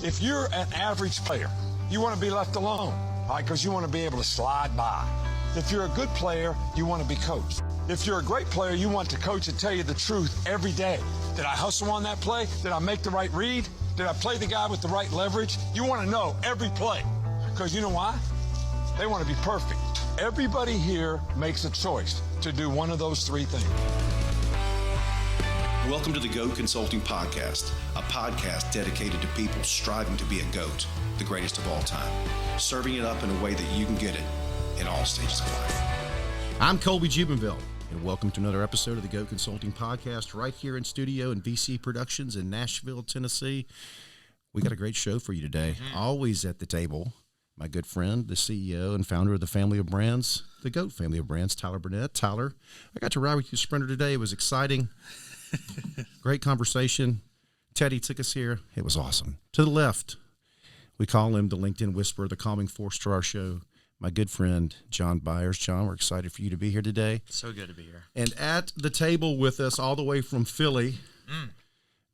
If you're an average player, you want to be left alone, all right, because you want to be able to slide by. If you're a good player, you want to be coached. If you're a great player, you want the coach to tell you the truth every day. Did I hustle on that play? Did I make the right read? Did I play the guy with the right leverage? You want to know every play, because you know why? They want to be perfect. Everybody here makes a choice to do one of those three things. Welcome to the GOAT Consulting Podcast, a podcast dedicated to people striving to be a GOAT, the greatest of all time, serving it up in a way that you can get it in all stages of life. I'm Colby Jubenville, and welcome to another episode of the GOAT Consulting Podcast right here in studio in VC Productions in Nashville, Tennessee. We got a great show for you today. Always at the table, my good friend, the CEO and founder of the family of brands, the GOAT family of brands, Tyler Burnett. Tyler, I got to ride with you, Sprinter, today. It was exciting. Great conversation. Teddy took us here. It was awesome. To the left, we call him the LinkedIn Whisperer, the calming force to our show, my good friend, John Byers. John, we're excited for you to be here today. So good to be here. And at the table with us, all the way from Philly,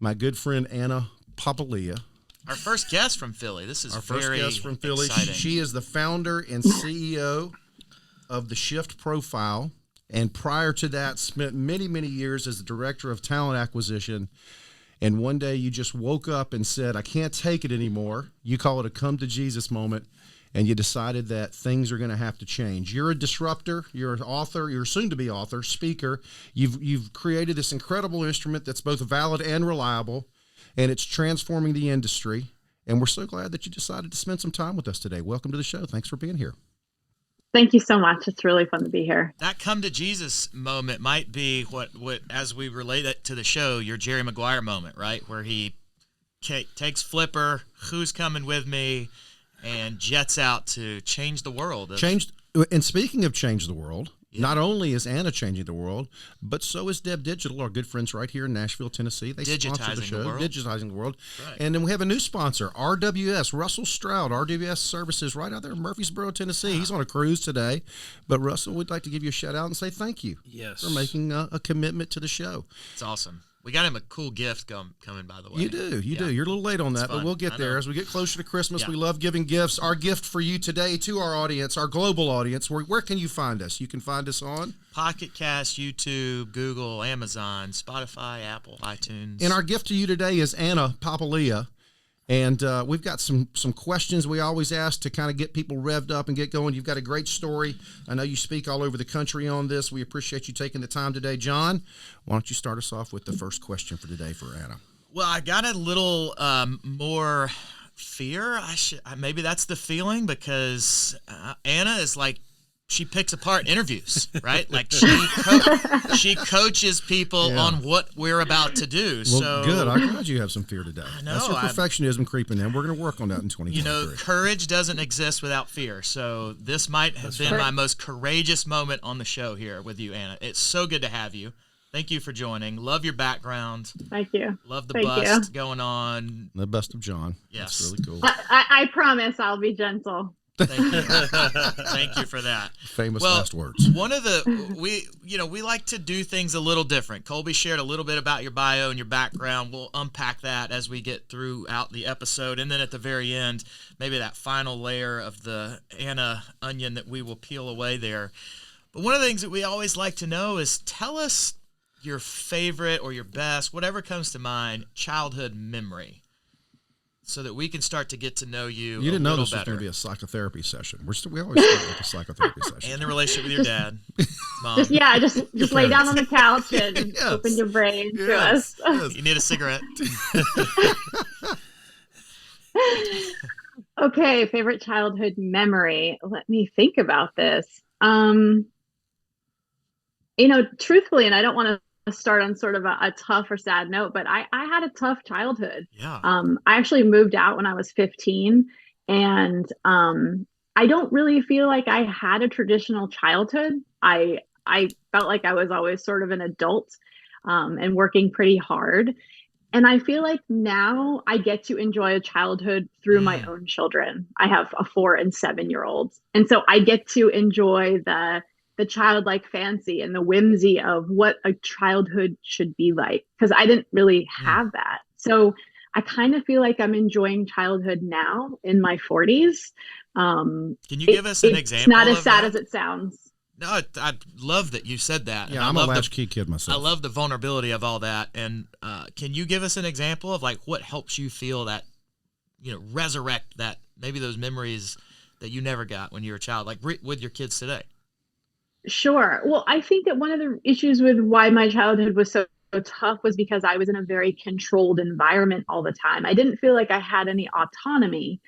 my good friend, Anna Papalia. Our first guest from Philly. This is very exciting. She is the founder and CEO of the Shift Profile. And prior to that, spent many, many years as the director of talent acquisition. And one day you just woke up and said, I can't take it anymore. You call it a come to Jesus moment. And you decided that things are going to have to change. You're a disruptor. You're an author. You're soon to be author, speaker. You've created this incredible instrument that's both valid and reliable. And it's transforming the industry. And we're so glad that you decided to spend some time with us today. Welcome to the show. Thanks for being here. Thank you so much. It's really fun to be here. That come to Jesus moment might be what as we relate it to the show, your Jerry Maguire moment, right? Where he takes Flipper, who's coming with me, and jets out to change the world. And speaking of change the world, not only is Anna changing the world, but so is Deb Digital, our good friends right here in Nashville, Tennessee. They sponsor the show, Digitizing the World. Right. And then we have a new sponsor, RWS, Russell Stroud, RWS Services, right out there in Murfreesboro, Tennessee. He's on a cruise today. But Russell, we'd like to give you a shout out and say thank you for making a commitment to the show. It's awesome. We got him a cool gift coming, by the way. You do. You're a little late on that, but we'll get there. As we get closer to Christmas, we love giving gifts. Our gift for you today to our audience, our global audience, where can you find us? You can find us on Pocket Cast, YouTube, Google, Amazon, Spotify, Apple, iTunes. And our gift to you today is Anna Papalia. And we've got some questions we always ask to kind of get people revved up and get going. You've got a great story. I know you speak all over the country on this. We appreciate you taking the time today. John, why don't you start us off with the first question for today for Anna? Well, I got a little more fear. Maybe that's the feeling because Anna is like, she picks apart interviews, right? Like she coaches people on what we're about to do. Well, so good. I'm glad you have some fear today. I know. That's your perfectionism creeping in. We're going to work on that in 2023. You know, courage doesn't exist without fear. So this might have been my most courageous moment on the show here with you, Anna. It's so good to have you. Thank you for joining. Love your background. Thank you. Love the bust going on. The best of John. Yes. That's really cool. I promise I'll be gentle. Thank you. Thank you for that. Famous last words. One of we like to do things a little different. Colby shared a little bit about your bio and your background. We'll unpack that as we get throughout the episode. And then at the very end, maybe that final layer of the Anna onion that we will peel away there. But one of the things that we always like to know is tell us your favorite or your best, whatever comes to mind, childhood memory, so that we can start to get to know you. You didn't know this was going to be a psychotherapy session. We always start with a psychotherapy session. And the relationship with your dad, Mom. Just lay down on the couch and open your brain to us. Yes. You need a cigarette. Okay, favorite childhood memory. Let me think about this. Truthfully, and I don't want to start on sort of a tough or sad note, but I had a tough childhood. Yeah. I actually moved out when I was 15, and I don't really feel like I had a traditional childhood. I felt like I was always sort of an adult and working pretty hard. And I feel like now I get to enjoy a childhood through my own children. I have a 4- and 7-year-old. And so I get to enjoy the childlike fancy and the whimsy of what a childhood should be like, because I didn't really have that. So I kind of feel like I'm enjoying childhood now in my 40s. Can you give us an It's example not as of sad that? as it sounds. No, I love that you said that. Yeah, and I'm I a love latchkey kid I myself. love the vulnerability of all that. And can you give us an example of like what helps you feel that, resurrect that, maybe those memories that you never got when you were a child, like with your kids today? Sure. Well, I think that one of the issues with why my childhood was so tough was because I was in a very controlled environment all the time. I didn't feel like I had any autonomy.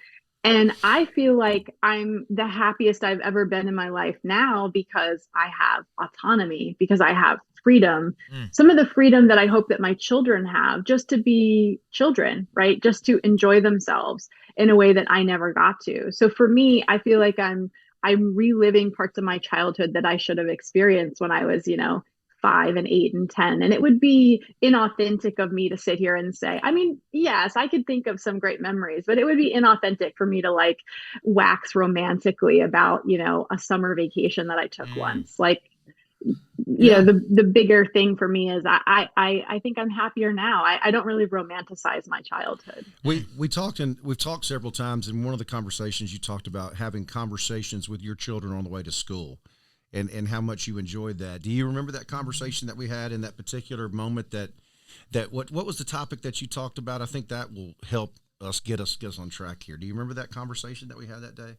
And I feel like I'm the happiest I've ever been in my life now because I have autonomy, because I have freedom. Mm. Some of the freedom that I hope that my children have, just to be children, right? Just to enjoy themselves in a way that I never got to. So for me, I feel like I'm reliving parts of my childhood that I should have experienced when I was, 5 and 8 and 10. And it would be inauthentic of me to sit here and say, I mean, yes, I could think of some great memories, but it would be inauthentic for me to like wax romantically about, a summer vacation that I took Mm. once. Like, Yeah. the bigger thing for me is I think I'm happier now. I don't really romanticize my childhood. We've talked several times, in one of the conversations you talked about having conversations with your children on the way to school, and how much you enjoyed that. Do you remember that conversation that we had in that particular moment? What was the topic that you talked about? I think that will help us get us on track here. Do you remember that conversation that we had that day?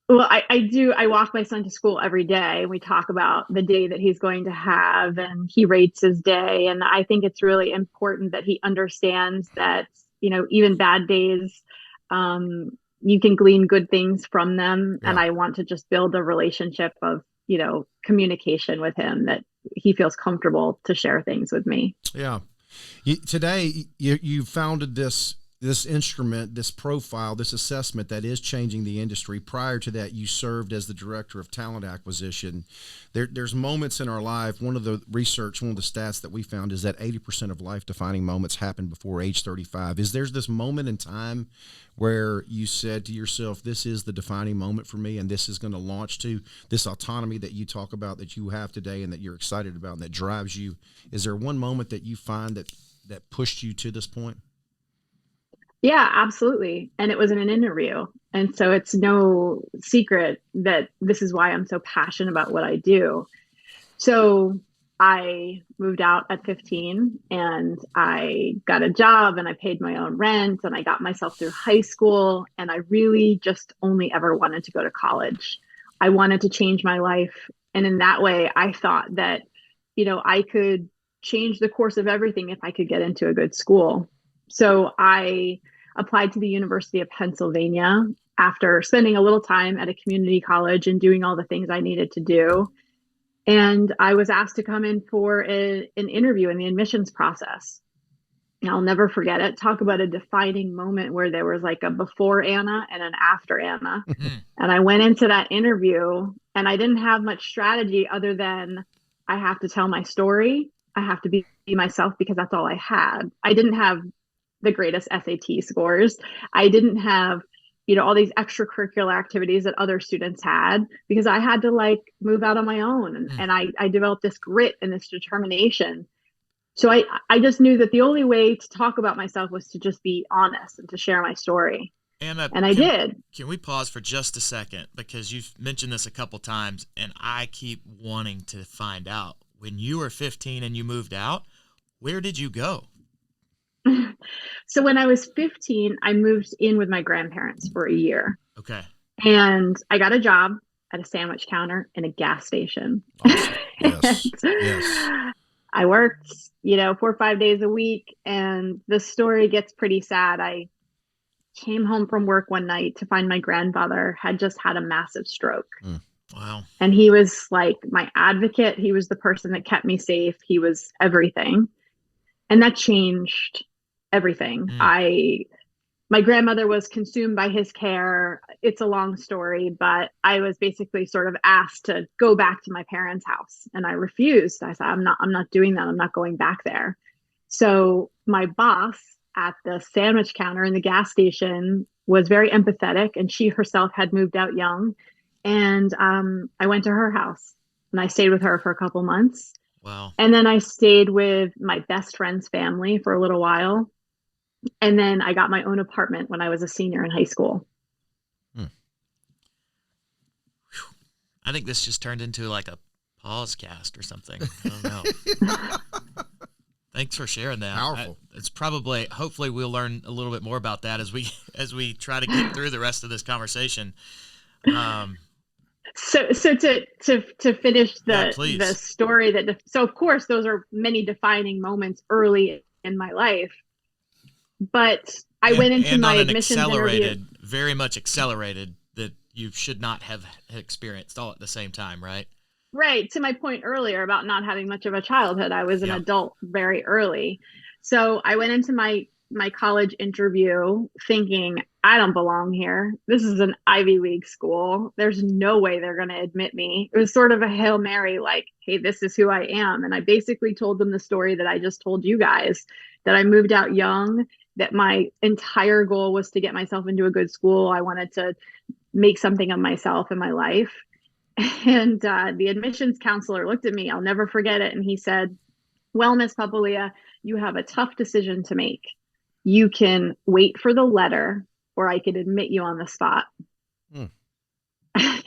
Well, I do. I walk my son to school every day, and we talk about the day that he's going to have, and he rates his day. And I think it's really important that he understands that, even bad days, you can glean good things from them. Yeah. And I want to just build a relationship of, communication with him, that he feels comfortable to share things with me. Yeah. Today, you founded this instrument, this profile, this assessment that is changing the industry. Prior to that, you served as the director of talent acquisition. There's moments in our life. One of the stats that we found is that 80% of life-defining moments happen before age 35. There's this moment in time where you said to yourself, this is the defining moment for me, and this is going to launch to this autonomy that you talk about, that you have today and that you're excited about and that drives you? Is there one moment that you find that pushed you to this point? Yeah, absolutely. And it was in an interview. And so it's no secret that this is why I'm so passionate about what I do. So I moved out at 15 and I got a job and I paid my own rent and I got myself through high school. And I really just only ever wanted to go to college. I wanted to change my life. And in that way, I thought that, I could change the course of everything if I could get into a good school. So I applied to the University of Pennsylvania after spending a little time at a community college and doing all the things I needed to do. And I was asked to come in for an interview in the admissions process. And I'll never forget it. Talk about a defining moment where there was like a before Anna and an after Anna. And I went into that interview and I didn't have much strategy other than I have to tell my story. I have to be myself because that's all I had. I didn't have the greatest SAT scores. I didn't have, all these extracurricular activities that other students had because I had to like move out on my own. And I developed this grit and this determination. So I just knew that the only way to talk about myself was to just be honest and to share my story. Anna, and I did. Can we pause for just a second? Because you've mentioned this a couple times and I keep wanting to find out. When you were 15 and you moved out, where did you go? So when I was 15, I moved in with my grandparents for a year. Okay. And I got a job at a sandwich counter in a gas station. Awesome. Yes. Yes. I worked, 4 or 5 days a week, and the story gets pretty sad. I came home from work one night to find my grandfather had just had a massive stroke. Wow. And he was like my advocate. He was the person that kept me safe. He was everything. And that changed everything. My grandmother was consumed by his care. It's a long story, but I was basically sort of asked to go back to my parents' house, and I refused. I said, I'm not doing that. I'm not going back there. So my boss at the sandwich counter in the gas station was very empathetic, and she herself had moved out young. And I went to her house and I stayed with her for a couple months. Wow. And then I stayed with my best friend's family for a little while. And then I got my own apartment when I was a senior in high school. I think this just turned into like a pause cast or something. I don't know. Thanks for sharing that. Powerful. It's probably, hopefully we'll learn a little bit more about that as we try to get through the rest of this conversation. So to finish the story so of course those are many defining moments early in my life, but I went into my admissions interview very much accelerated, that you should not have experienced all at the same time, right? Right. To my point earlier about not having much of a childhood, I was an adult very early. So I went into my college interview thinking, I don't belong here. This is an Ivy League school. There's no way they're going to admit me. It was sort of a Hail Mary, like, hey, this is who I am. And I basically told them the story that I just told you guys, that I moved out young, that my entire goal was to get myself into a good school. I wanted to make something of myself in my life. And the admissions counselor looked at me, I'll never forget it. And he said, well, Miss Papalia, you have a tough decision to make. You can wait for the letter, or I could admit you on the spot.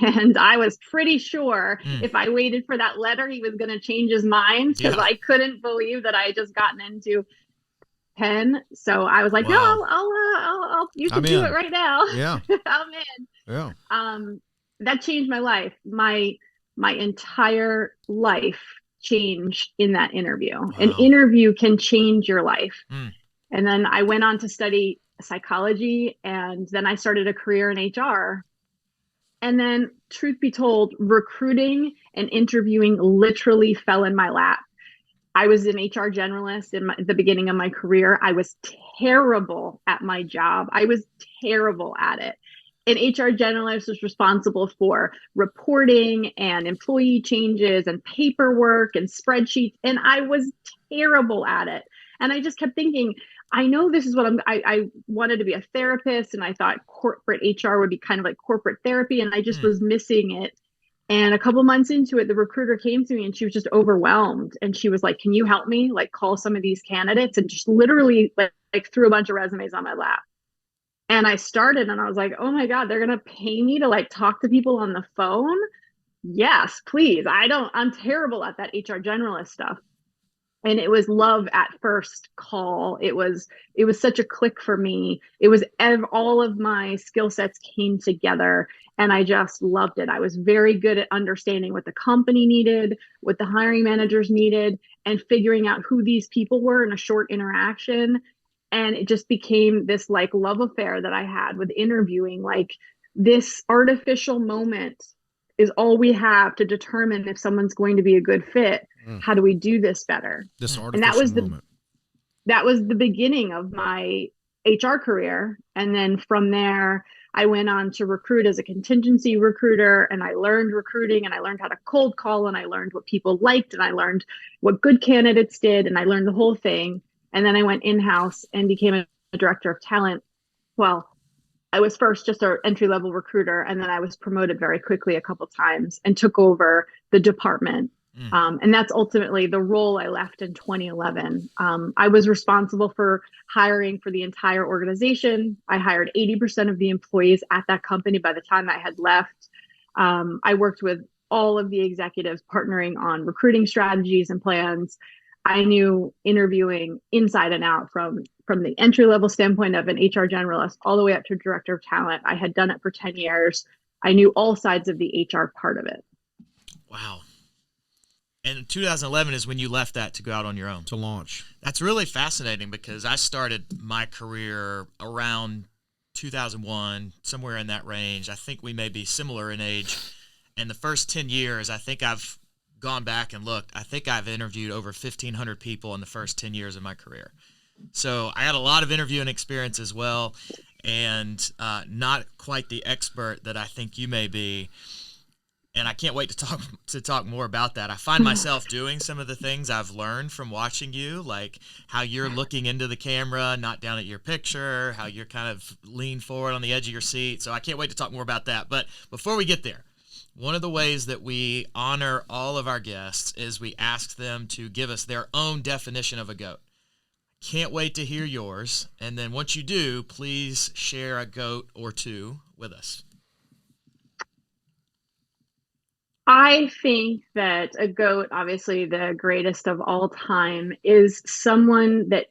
And I was pretty sure if I waited for that letter, he was going to change his mind, because I couldn't believe that I had just gotten into Penn. So I was like, no, I'll you can do it right now. Yeah. I'm in. Yeah. That changed my life. My entire life changed in that interview. Wow. An interview can change your life. And then I went on to study psychology, and then I started a career in HR. And then, truth be told, recruiting and interviewing literally fell in my lap. I was an HR generalist in the beginning of my career. I was terrible at my job. I was terrible at it. An HR generalist was responsible for reporting and employee changes and paperwork and spreadsheets. And I was terrible at it. And I just kept thinking, I know this is what I wanted to be a therapist, and I thought corporate HR would be kind of like corporate therapy, and I just was missing it. And a couple months into it, the recruiter came to me and she was just overwhelmed. And she was like, can you help me like call some of these candidates? And just literally like threw a bunch of resumes on my lap. And I started, and I was like, oh my God, they're going to pay me to like talk to people on the phone? Yes, please. I'm terrible at that HR generalist stuff. And it was love at first call. It was such a click for me. It was all of my skill sets came together, and I just loved it. I was very good at understanding what the company needed, what the hiring managers needed, and figuring out who these people were in a short interaction. And it just became this like love affair that I had with interviewing. Like, this artificial moment is all we have to determine if someone's going to be a good fit. How do we do this better? This artificial and that was moment. That was the beginning of my HR career. And then from there, I went on to recruit as a contingency recruiter, and I learned recruiting, and I learned how to cold call, and I learned what people liked, and I learned what good candidates did, and I learned the whole thing. And then I went in-house and became a director of talent. Well, I was first just an entry-level recruiter, and then I was promoted very quickly a couple times and took over the department. And that's ultimately the role I left in 2011. I was responsible for hiring for the entire organization. I hired 80% of the employees at that company by the time I had left. I worked with all of the executives partnering on recruiting strategies and plans. I knew interviewing inside and out from the entry-level standpoint of an HR generalist all the way up to director of talent. I had done it for 10 years. I knew all sides of the HR part of it. Wow. And 2011 is when you left that to go out on your own. To launch. That's really fascinating, because I started my career around 2001, somewhere in that range. I think we may be similar in age. And the first 10 years, I think I've gone back and looked. I think I've interviewed over 1,500 people in the first 10 years of my career. So I had a lot of interviewing experience as well, and not quite the expert that I think you may be. And I can't wait to talk more about that. I find myself doing some of the things I've learned from watching you, like how you're looking into the camera, not down at your picture, how you're kind of lean forward on the edge of your seat. So I can't wait to talk more about that. But before we get there, one of the ways that we honor all of our guests is we ask them to give us their own definition of a GOAT. Can't wait to hear yours. And then once you do, please share a GOAT or two with us. I think that a GOAT, obviously the greatest of all time, is someone that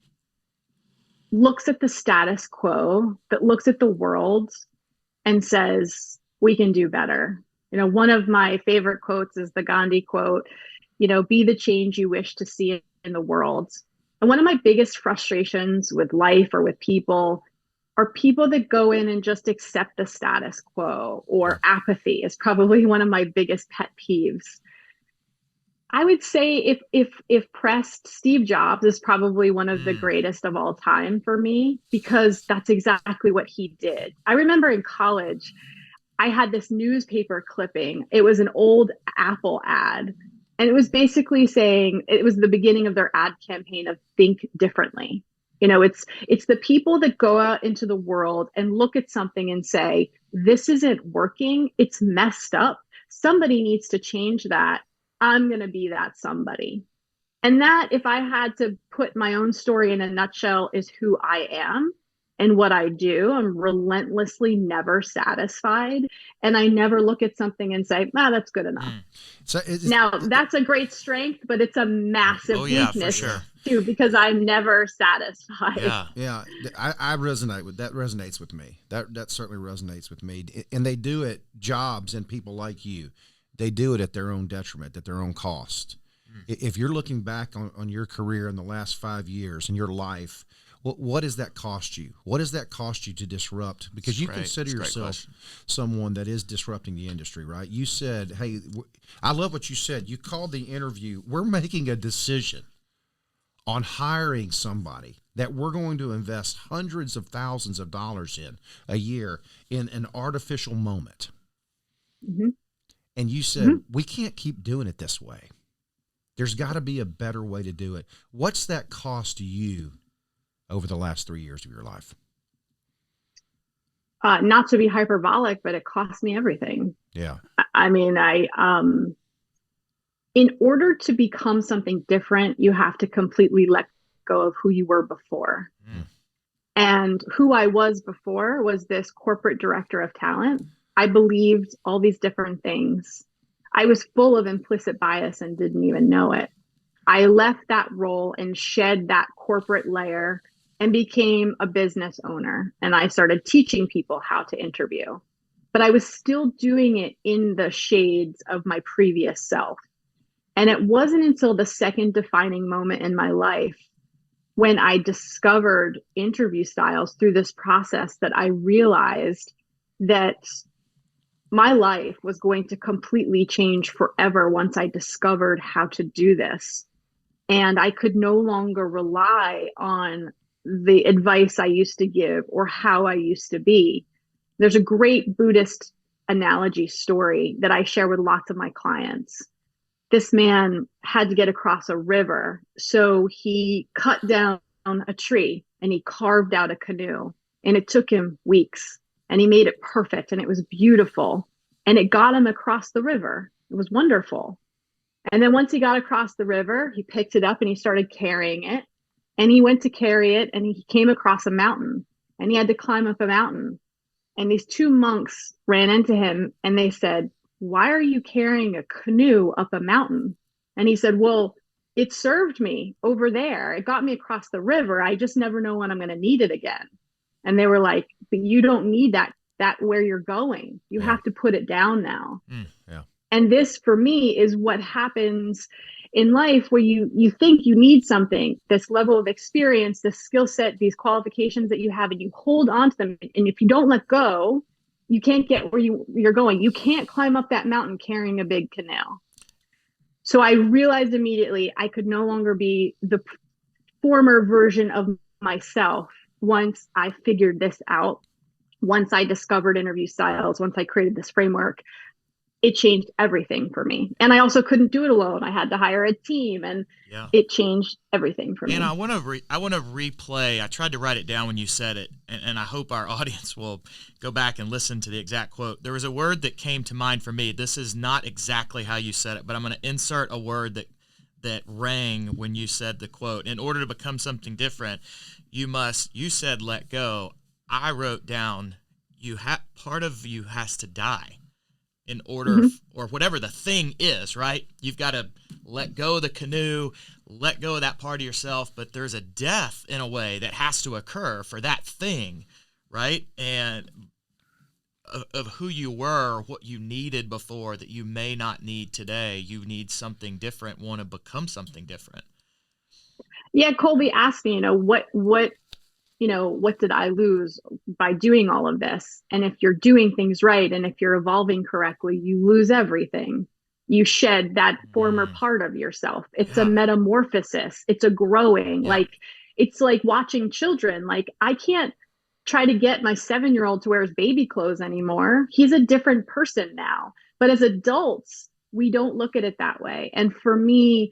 looks at the status quo, that looks at the world and says, we can do better. One of my favorite quotes is the Gandhi quote, be the change you wish to see in the world. And one of my biggest frustrations with life or with people are people that go in and just accept the status quo, or apathy is probably one of my biggest pet peeves. I would say if pressed, Steve Jobs is probably one of the greatest of all time for me, because that's exactly what he did. I remember in college, I had this newspaper clipping. It was an old Apple ad. And it was basically saying, it was the beginning of their ad campaign of think differently. It's the people that go out into the world and look at something and say, this isn't working. It's messed up. Somebody needs to change that. I'm going to be that somebody. And that, if I had to put my own story in a nutshell, is who I am and what I do. I'm relentlessly never satisfied. And I never look at something and say, that's good enough. So now, that's a great strength, but it's a massive weakness too, because I'm never satisfied. Yeah. I resonate with that. Resonates with me. That certainly resonates with me. And they do it, Jobs and people like you, they do it at their own detriment, at their own cost. If you're looking back on your career in the last 5 years in your life, what does that cost you? What does that cost you to disrupt? Because you consider yourself someone that is disrupting the industry, right? You said, hey, I love what you said. You called the interview, we're making a decision on hiring somebody that we're going to invest hundreds of thousands of dollars in a year in an artificial moment. Mm-hmm. And you said, we can't keep doing it this way. There's got to be a better way to do it. What's that cost you over the last 3 years of your life? Not to be hyperbolic, but it cost me everything. Yeah. I mean, in order to become something different, you have to completely let go of who you were before. And who I was before was this corporate director of talent. I believed all these different things. I was full of implicit bias and didn't even know it. I left that role and shed that corporate layer and became a business owner. And I started teaching people how to interview. But I was still doing it in the shades of my previous self. And it wasn't until the second defining moment in my life, when I discovered interview styles through this process, that I realized that my life was going to completely change forever once I discovered how to do this. And I could no longer rely on the advice I used to give or how I used to be. There's a great Buddhist analogy story that I share with lots of my clients. This man had to get across a river, so he cut down a tree and he carved out a canoe, and it took him weeks, and he made it perfect, and it was beautiful, and it got him across the river. It was wonderful. And then once he got across the river, he picked it up and he started carrying it, and he went to carry it, and he came across a mountain, and he had to climb up a mountain. And these two monks ran into him and they said, "Why are you carrying a canoe up a mountain?" And he said, "Well, it served me over there. It got me across the river. I just never know when I'm going to need it again." And they were like, "But you don't need that where you're going. You have to put it down now." And this, for me, is what happens in life, where you think you need something, this level of experience, this skill set, these qualifications that you have, and you hold on to them. And if you don't let go, you can't get where you're going. You can't climb up that mountain carrying a big canoe. So I realized immediately I could no longer be the former version of myself once I figured this out. Once I discovered interview styles, once I created this framework, it changed everything for me. And I also couldn't do it alone. I had to hire a team, and it changed everything for me. And I want to replay. I tried to write it down when you said it, and I hope our audience will go back and listen to the exact quote. There was a word that came to mind for me. This is not exactly how you said it, but I'm going to insert a word that rang when you said the quote. In order to become something different, you said let go. I wrote down part of you has to die in order or whatever the thing is, right? You've got to let go of the canoe, let go of that part of yourself, but there's a death in a way that has to occur for that thing, right? And of who you were, what you needed before that you may not need today. You need something different, want to become something different. Yeah, Colby asked me, what did I lose by doing all of this? And if you're doing things right, and if you're evolving correctly, you lose everything. You shed that former part of yourself. It's a metamorphosis. It's a growing, it's like watching children. Like, I can't try to get my 7-year-old to wear his baby clothes anymore. He's a different person now. But as adults, we don't look at it that way. And for me,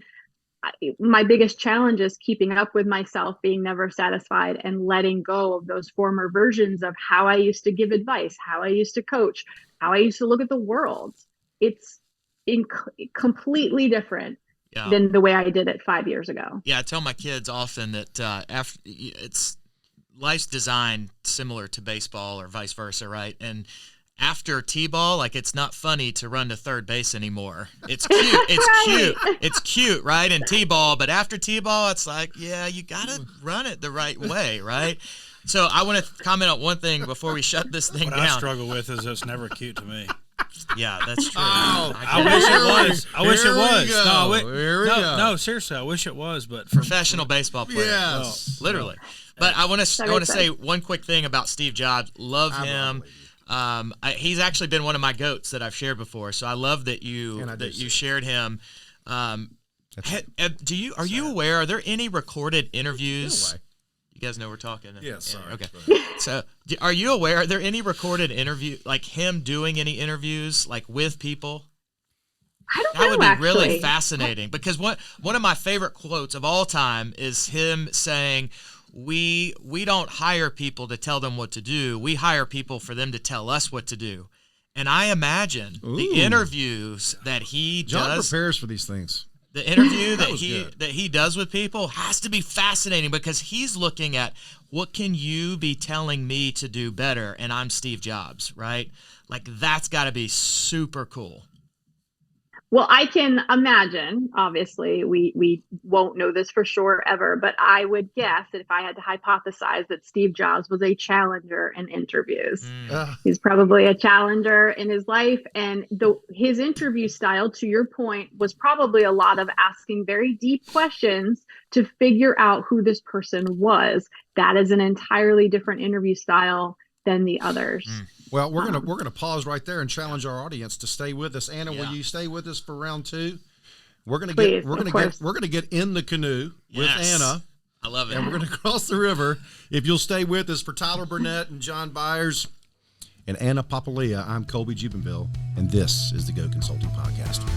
my biggest challenge is keeping up with myself, being never satisfied, and letting go of those former versions of how I used to give advice, how I used to coach, how I used to look at the world. It's completely different than the way I did it 5 years ago. Yeah, I tell my kids often that life's designed similar to baseball or vice versa, right? And after T-ball, like, it's not funny to run to third base anymore. It's cute. It's Right. cute. It's cute, right? In T-ball, but after T-ball, it's like, yeah, you got to run it the right way, right? So I want to comment on one thing before we shut this thing What down. I struggle with is it's never cute to me. Yeah, that's true. I wish it was. I wish it was. Here we go. No, seriously, I wish it was. But Professional baseball player. Yes. Literally. But I want to makes say sense. one quick thing about Steve Jobs. Love him. He's actually been one of my goats that I've shared before. So I love that you shared him. Are you aware? Are there any recorded interviews? You guys know we're talking. Yes. Sorry. Okay. So are you aware? Are there any recorded interview, like him doing any interviews, like with people? I don't That know, would be actually. really fascinating, because one of my favorite quotes of all time is him saying, we don't hire people to tell them what to do. We hire people for them to tell us what to do. And I imagine the interviews that he John does, prepares for these things. the interview that good. he does with people has to be fascinating, because he's looking at, what can you be telling me to do better? And I'm Steve Jobs, right? Like, that's got to be super cool. Well, I can imagine, obviously, we won't know this for sure ever, but I would guess that if I had to hypothesize, that Steve Jobs was a challenger in interviews. He's probably a challenger in his life. And his interview style, to your point, was probably a lot of asking very deep questions to figure out who this person was. That is an entirely different interview style than the others. Well, we're gonna pause right there and challenge our audience to stay with us. Anna, will Yeah. you stay with us for round 2? We're gonna Please, get in the canoe with Yes. Anna, I love it. and we're gonna cross the river. If you'll stay with us for Tyler Burnett and John Byers and Anna Papalia, I'm Colby Jubenville, and this is the Go Consulting Podcast.